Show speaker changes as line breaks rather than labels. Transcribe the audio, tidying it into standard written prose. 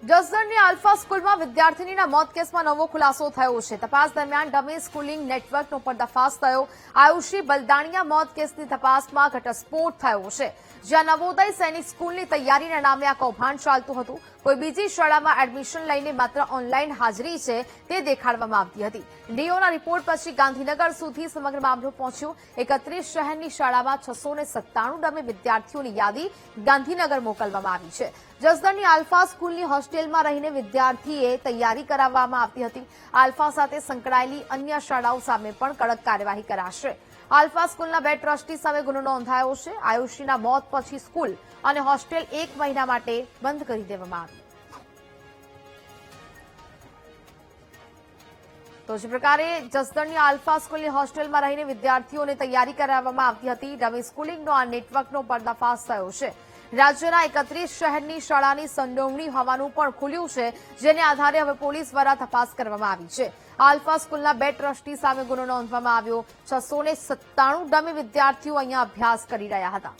જસદણની alpha સ્કૂલમાં વિદ્યાર્થીનીના મોત કેસમાં નવો ખુલાસો થયો છે. તપાસ દરમિયાન ડમી સ્કૂલિંગ નેટવર્કનો પર્દાફાશ થયો. આયુષી બલદાણિયા મોત કેસની તપાસમાં ઘટસ્ફોટ થયો છે. જ્યાં નવોદય સૈનિક સ્કૂલની તૈયારીના નામે આ કૌભાંડ ચાલતું હતું. કોઈ બીજી શાળામાં એડમિશન લઈને માત્ર ઓનલાઈન હાજરી છે તે દેખાડવામાં આવતી હતી. ડીઓના રિપોર્ટ પછી ગાંધીનગર સુધી સમગ્ર મામલો પહોંચ્યો. 31 શહેરની શાળામાં 697 ડમી વિદ્યાર્થીઓની યાદી ગાંધીનગર મોકલવામાં આવી છે. જસદણની આલ્ફા સ્કૂલની હોસ્ટેલમાં રહીને વિદ્યાર્થીએ તૈયારી કરાવવામાં આવતી હતી. આલ્ફા સાથે સંકળાયેલી અન્ય શાળાઓ સામે પણ કડક કાર્યવાહી કરાશે. આલ્ફા સ્કૂલના 2 ટ્રસ્ટી સામે ગુનો નોંધાયો છે. આયુષીના મોત પછી સ્કૂલ અને હોસ્ટેલ 1 મહિના માટે બંધ કરી દેવામાં આવી. તો જે પ્રકારે જસદણની આલ્ફા સ્કૂલની હોસ્ટેલમાં રહીને વિદ્યાર્થીઓને તૈયારી કરાવવામાં આવતી હતી. ડમી સ્કૂલિંગનો આ નેટવર્કનો પર્દાફાશ થયો છે. રાજ્યના 31 શહેરની શાળાની સંડોવણી હોવાનું પણ ખુલ્યું છે, જેને આધારે હવે પોલીસ દ્વારા તપાસ કરવામાં આવી છે. આલ્ફા સ્કૂલના 2 ટ્રસ્ટી સામે ગુનો નોંધવામાં આવ્યો. 697 ડમી વિદ્યાર્થીઓ અહીંયા અભ્યાસ કરી રહ્યા હતા.